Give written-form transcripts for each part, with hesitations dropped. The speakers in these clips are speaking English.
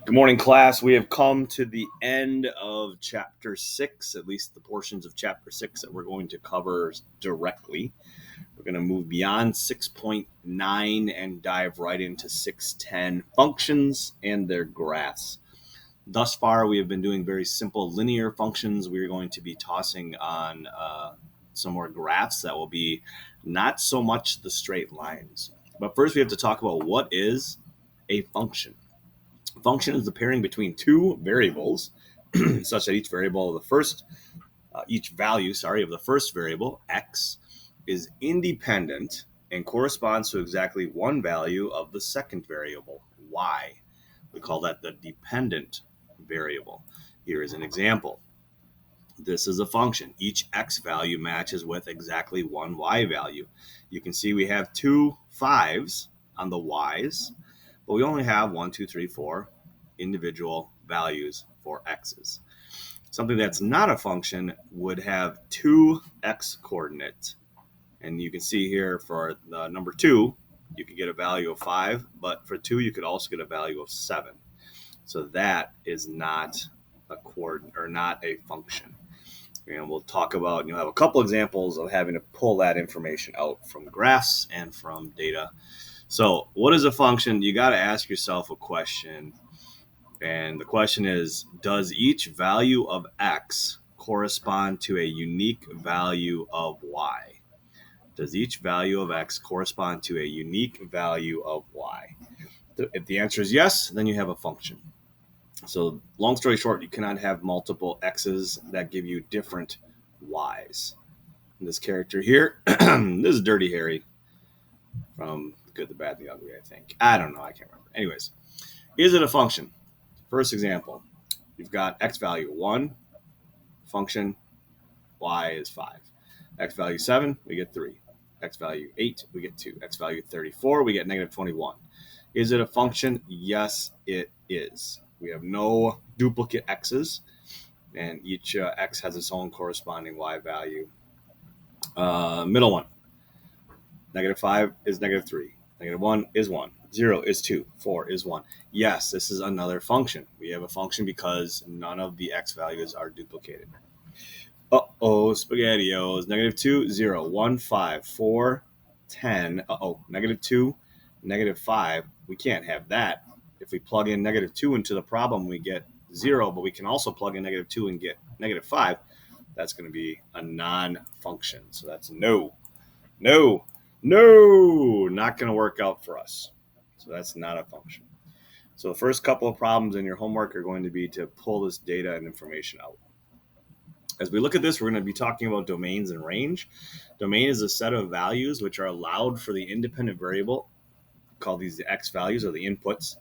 Good morning, class. We have come to the end of Chapter 6, at least the portions of Chapter 6 that we're going to cover directly. We're going to move beyond 6.9 and dive right into 6.10, functions and their graphs. Thus far, we have been doing very simple linear functions. We're going to be tossing on some more graphs that will be not so much the straight lines. But first, we have to talk about what is a function. Function is the pairing between two variables, such that each value of the first variable, x, is independent and corresponds to exactly one value of the second variable, y. We call that the dependent variable. Here is an example. This is a function. Each x value matches with exactly one y value. You can see we have two 5s on the y's, but we only have 1, 2, 3, 4 individual values for x's. Something that's not a function would have two x coordinates. And you can see here for the number 2, you could get a value of 5, but for 2, you could also get a value of 7. So that is not a coordinate or not a function. And we'll talk about, you'll have a couple examples of having to pull that information out from graphs and from data. So what is a function? You got to ask yourself a question. And the question is, does each value of x correspond to a unique value of y? Does each value of x correspond to a unique value of y? If the answer is yes, then you have a function. So long story short, you cannot have multiple x's that give you different y's. This character here, this is Dirty Harry from Good, the Bad, the Ugly, I think. I don't know. I can't remember. Anyways, is it a function? First example, you've got x value 1, function, y is 5. X value 7, we get 3. X value 8, we get 2. X value 34, we get negative 21. Is it a function? Yes, it is. We have no duplicate x's, and each x has its own corresponding y value. Middle one, negative 5 is negative 3. Negative 1 is 1. 0 is 2. 4 is 1. Yes, this is another function. We have a function because none of the x values are duplicated. SpaghettiOs. Negative 2, 0, 1, 5, 4, 10. Negative 2, negative 5. We can't have that. If we plug in negative 2 into the problem, we get 0, but we can also plug in negative 2 and get negative 5. That's going to be a non-function. So that's no, not going to work out for us. So that's not a function. So the first couple of problems in your homework are going to be to pull this data and information out. As we look at this, we're going to be talking about domains and range. Domain is a set of values which are allowed for the independent variable. Call these the x values or the inputs.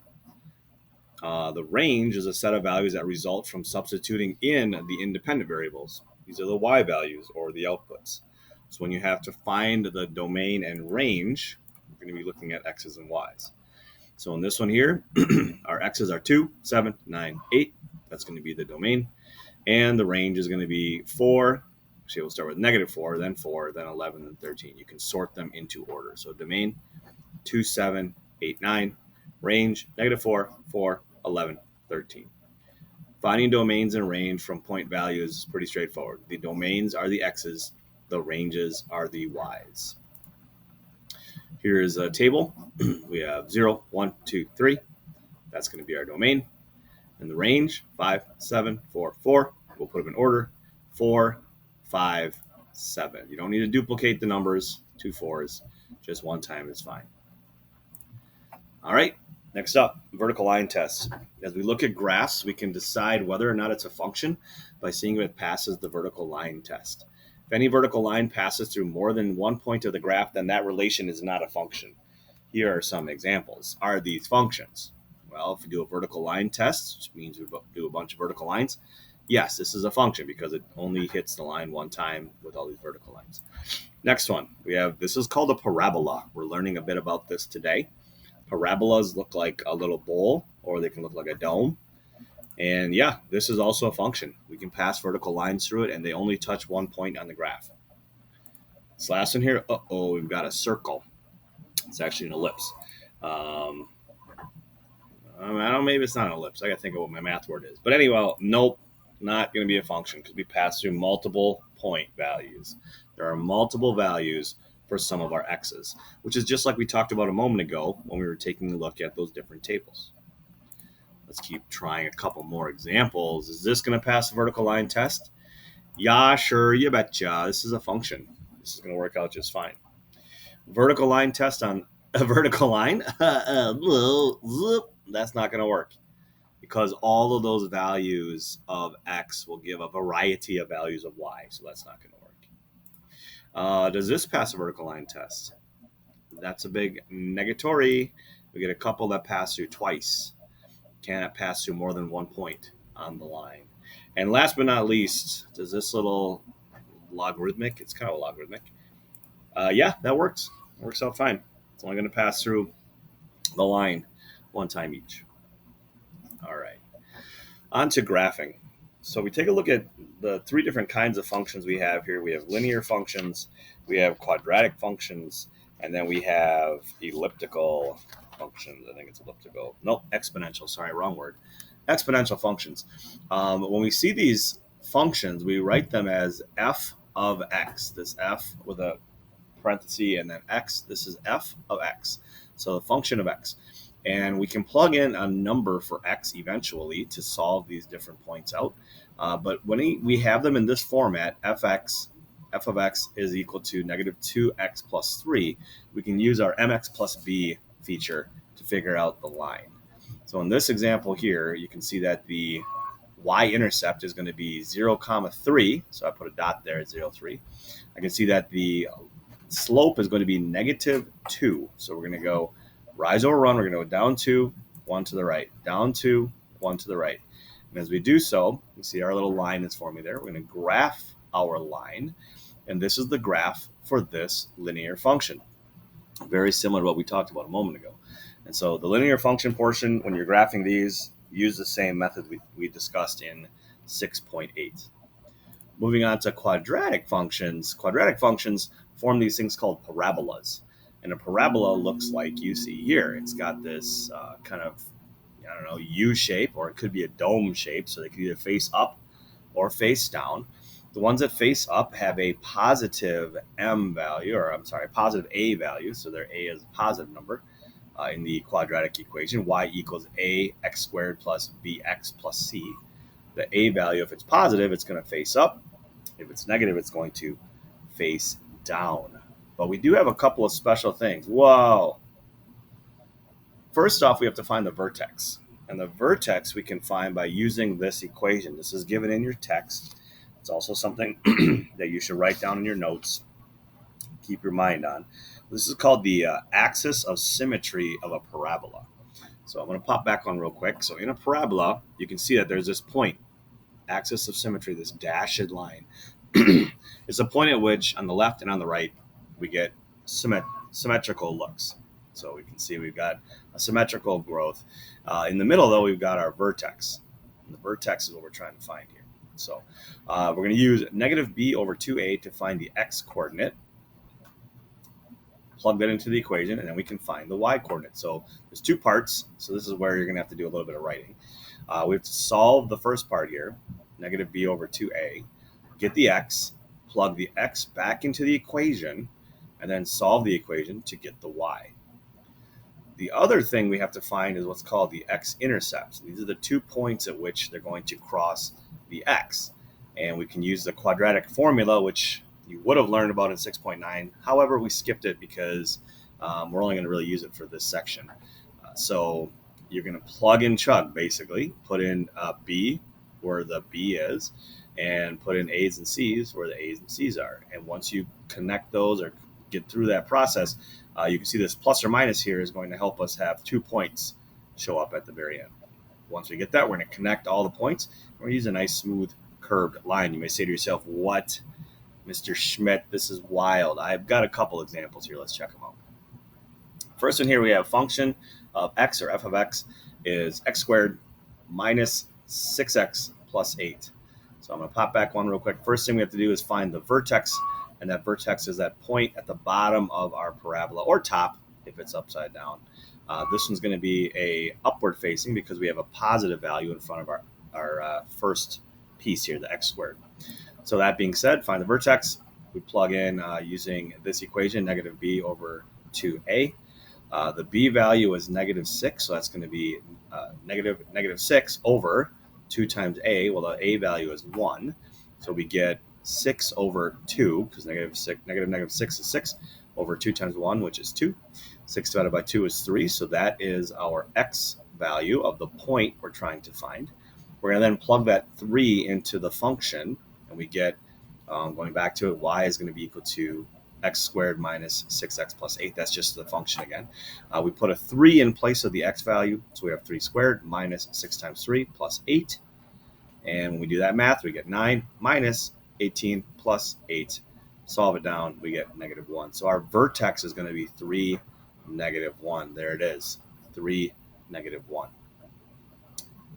The range is a set of values that result from substituting in the independent variables. These are the y values or the outputs. So when you have to find the domain and range, you're going to be looking at x's and y's. So in this one here, our x's are 2, 7, 9, 8. That's going to be the domain. And the range is going to be 4. Actually, we'll start with negative 4, then 4, then 11, then 13. You can sort them into order. So domain, 2, 7, 8, 9. Range, negative 4, 4, 11, 13. Finding domains and range from point values is pretty straightforward. The domains are the x's. The ranges are the y's. Here is a table. We have 0, 1, 2, 3. That's going to be our domain. And the range, 5, 7, 4, 4. We'll put them in order. 4, 5, 7. You don't need to duplicate the numbers. 2 4s. Just one time is fine. All right. Next up, vertical line tests. As we look at graphs, we can decide whether or not it's a function by seeing if it passes the vertical line test. If any vertical line passes through more than one point of the graph, then that relation is not a function. Here are some examples. Are these functions? Well, if we do a vertical line test, which means we do a bunch of vertical lines, yes, this is a function because it only hits the line one time with all these vertical lines. Next one, this is called a parabola. We're learning a bit about this today. Parabolas look like a little bowl, or they can look like a dome. And yeah, this is also a function. We can pass vertical lines through it, and they only touch one point on the graph. This last one here, we've got a circle. It's actually an ellipse. I don't know, maybe it's not an ellipse. I got to think of what my math word is. But anyway, nope, not going to be a function because we pass through multiple point values. There are multiple values for some of our x's, which is just like we talked about a moment ago when we were taking a look at those different tables. Let's keep trying a couple more examples. Is this going to pass the vertical line test? Yeah, sure, you betcha. This is a function. This is going to work out just fine. Vertical line test on a vertical line? That's not going to work because all of those values of x will give a variety of values of y, so that's not going to work. Does this pass a vertical line test? That's a big negatory. We get a couple that pass through twice. Cannot pass through more than 1 point on the line. And last but not least, does this little logarithmic, it's kind of a logarithmic. Yeah, that works. It works out fine. It's only going to pass through the line one time each. All right. On to graphing. So we take a look at the three different kinds of functions we have here. We have linear functions, we have quadratic functions, and then we have elliptical functions. I think it's elliptical. Nope, exponential. Sorry, wrong word. Exponential functions. When we see these functions, we write them as f of x. This f with a parenthesis and then x. This is f of x. So the function of x. And we can plug in a number for x eventually to solve these different points out. But when we have them in this format, f of x is equal to negative 2x plus 3, we can use our mx plus b feature to figure out the line. So in this example here, you can see that the y-intercept is going to be 0, 3. So I put a dot there at 0, 3. I can see that the slope is going to be negative 2. So we're going to go rise over run. We're going to go down 2, 1 to the right, down 2, 1 to the right. And as we do so, you see our little line is forming there. We're going to graph our line. And this is the graph for this linear function. Very similar to what we talked about a moment ago. And so the linear function portion, when you're graphing these, use the same method we discussed in 6.8. Moving on to quadratic functions. Quadratic functions form these things called parabolas. And a parabola looks like you see here. It's got this kind of, U shape, or it could be a dome shape. So they could either face up or face down. The ones that face up have a positive positive a value. So their a is a positive number in the quadratic equation. Y equals ax squared plus bx plus c. The a value, if it's positive, it's going to face up. If it's negative, it's going to face down. But we do have a couple of special things. Whoa. First off, we have to find the vertex. And the vertex we can find by using this equation. This is given in your text. It's also something that you should write down in your notes. Keep your mind on. This is called the axis of symmetry of a parabola. So I'm going to pop back on real quick. So in a parabola, you can see that there's this point, axis of symmetry, this dashed line. It's a point at which on the left and on the right, we get symmetrical looks. So we can see we've got a symmetrical growth. In the middle, though, we've got our vertex. And the vertex is what we're trying to find here. So we're going to use negative b over 2a to find the x coordinate. Plug that into the equation, and then we can find the y coordinate. So there's two parts. So this is where you're going to have to do a little bit of writing. We have to solve the first part here, negative b over 2a, get the x, plug the x back into the equation, and then solve the equation to get the y. The other thing we have to find is what's called the x-intercepts. These are the 2 points at which they're going to cross the x. And we can use the quadratic formula, which you would have learned about in 6.9. However, we skipped it because we're only going to really use it for this section. So you're going to plug and chug, basically. Put in b where the b is, and put in a's and c's where the a's and c's are. And once you connect those or get through that process, you can see this plus or minus here is going to help us have 2 points show up at the very end. Once we get that, we're going to connect all the points. We're going to use a nice smooth curved line. You may say to yourself, what, Mr. Schmidt, this is wild. I've got a couple examples here. Let's check them out. First one here, we have function of x, or f of x, is x squared minus 6x plus 8. So I'm going to pop back one real quick. First thing we have to do is find the vertex, and that vertex is that point at the bottom of our parabola, or top if it's upside down. This one's going to be a upward facing because we have a positive value in front of our first piece here, the x squared. So that being said, find the vertex. We plug in using this equation, negative b over 2a. The b value is -6, so that's going to be negative 6 over 2 times a. Well, the a value is 1, so we get 6 over 2, because negative 6 is 6, over 2 times 1, which is 2. 6 divided by 2 is 3, so that is our x value of the point we're trying to find. We're going to then plug that 3 into the function, and we get, going back to it, y is going to be equal to x squared minus 6x plus 8. That's just the function again. We put a 3 in place of the x value, so we have 3 squared minus 6 times 3 plus 8. And when we do that math, we get 9 minus 18 plus 8. Solve it down, we get -1. So our vertex is going to be 3, -1. There it is, 3, -1.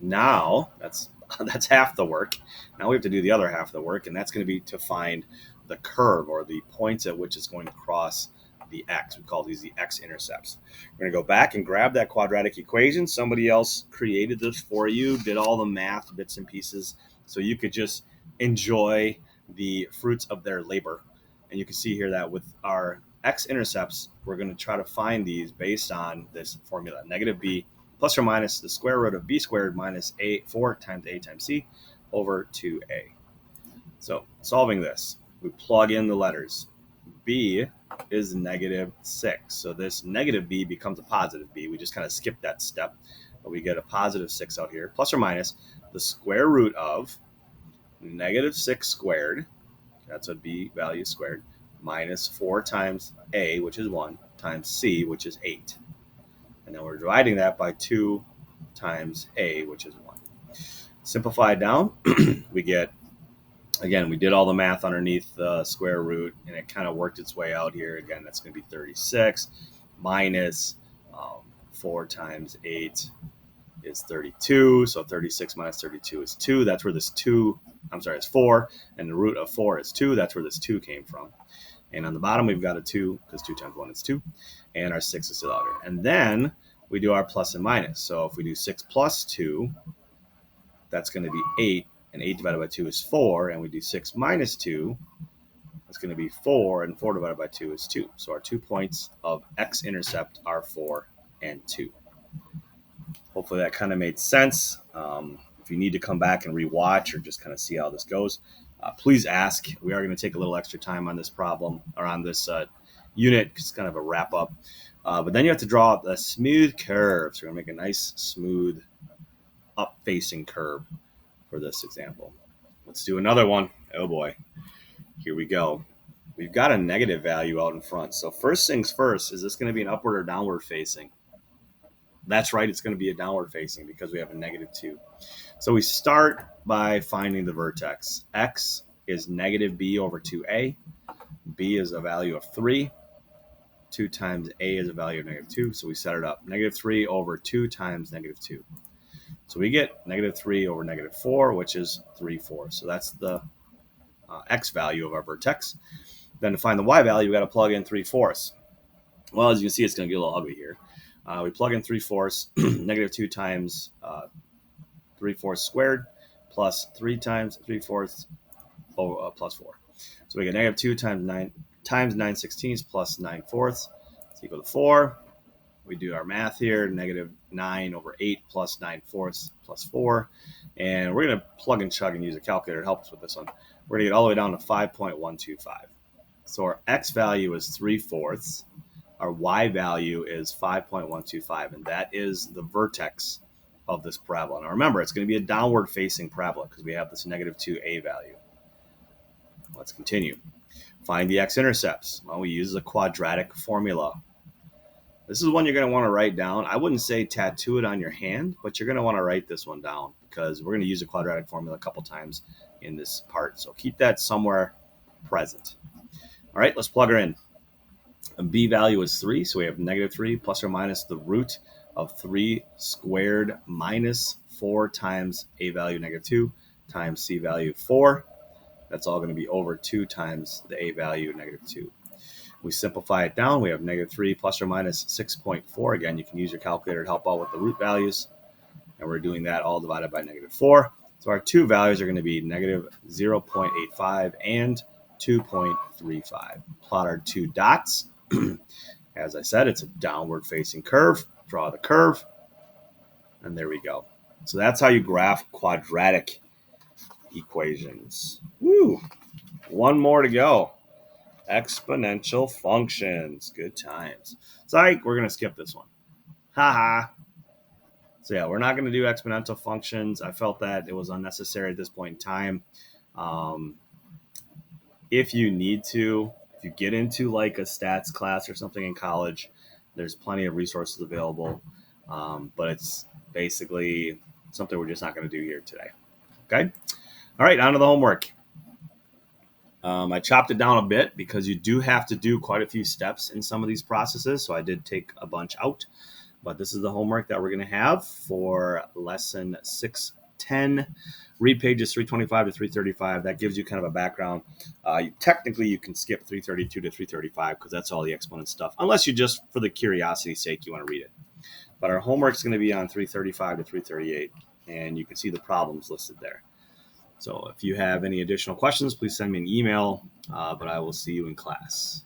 Now, that's half the work. Now we have to do the other half of the work, and that's going to be to find the curve, or the points at which it's going to cross the x. We call these the x-intercepts. We're going to go back and grab that quadratic equation. Somebody else created this for you, did all the math, bits and pieces, so you could just enjoy the fruits of their labor. And you can see here that with our x-intercepts, we're going to try to find these based on this formula, negative b plus or minus the square root of b squared minus 4 times a times c over 2a. So solving this, we plug in the letters. B is -6. So this negative b becomes a positive b. We just kind of skip that step. But we get a positive 6 out here, plus or minus the square root of -6 squared. That's a b value squared, minus 4 times a, which is 1, times c, which is 8. And then we're dividing that by 2 times a, which is 1. Simplified down, we get, again, we did all the math underneath the square root, and it kind of worked its way out here. Again, that's going to be 36 minus 4 times 8 is 32. So 36 minus 32 is 2. That's where this 2, it's 4. And the root of 4 is 2. That's where this 2 came from. And on the bottom, we've got a 2, because 2 times 1 is 2. And our 6 is still out here. And then we do our plus and minus. So if we do 6 plus 2, that's going to be 8. And 8 divided by 2 is 4. And we do 6 minus 2, that's going to be 4. And 4 divided by 2 is 2. So our 2 points of x-intercept are 4 and 2. Hopefully that kind of made sense. If you need to come back and rewatch or just kind of see how this goes, please ask. We are going to take a little extra time on this problem, or on this unit, because it's kind of a wrap up. But then you have to draw a smooth curve. So we're going to make a nice, smooth, up-facing curve for this example. Let's do another one. Oh boy. Here we go. We've got a negative value out in front. So first things first, is this going to be an upward or downward facing? That's right, it's going to be a downward facing because we have a -2. So we start by finding the vertex. X is negative b over 2a. B is a value of 3. 2 times a is a value of -2. So we set it up. -3 over 2 times -2. So we get -3 over -4, which is 3/4. So that's the x value of our vertex. Then to find the y value, we got to plug in 3/4. Well, as you can see, it's going to get a little ugly here. We plug in 3/4, -2 times 3/4 squared, plus 3 times 3/4 plus 4. So we get -2 times 9/16 plus 9/4 is equal to 4. We do our math here, -9 over 8 plus 9/4 plus 4. And we're going to plug and chug and use a calculator to help us with this one. We're going to get all the way down to 5.125. So our x value is 3/4. Our y value is 5.125, and that is the vertex of this parabola. Now remember, it's going to be a downward facing parabola because we have this -2a value. Let's continue. Find the x-intercepts. Well, we use the quadratic formula. This is one you're going to want to write down. I wouldn't say tattoo it on your hand, but you're going to want to write this one down because we're going to use the quadratic formula a couple times in this part. So keep that somewhere present. All right, let's plug her in. A b value is 3, so we have -3 plus or minus the root of 3 squared minus 4 times a value -2 times c value 4. That's all going to be over 2 times the a value -2. We simplify it down. We have -3 plus or minus 6.4. Again, you can use your calculator to help out with the root values. And we're doing that all divided by -4. So our two values are going to be -0.85 and 2.35. Plot our two dots. As I said, it's a downward facing curve. Draw the curve. And there we go. So that's how you graph quadratic equations. Woo! One more to go. Exponential functions. Good times. Psych, we're going to skip this one. Haha. So yeah, we're not going to do exponential functions. I felt that it was unnecessary at this point in time. If you need to, if you get into like a stats class or something in college, there's plenty of resources available. But it's basically something we're just not going to do here today. Okay. All right, on to the homework. I chopped it down a bit because you do have to do quite a few steps in some of these processes. So I did take a bunch out, but this is the homework that we're going to have for lesson 6.10. Read pages 325 to 335. That gives you kind of a background. Technically, you can skip 332 to 335 because that's all the exponent stuff, unless you just, for the curiosity's sake, you want to read it. But our homework is going to be on 335 to 338, and you can see the problems listed there. So if you have any additional questions, please send me an email, but I will see you in class.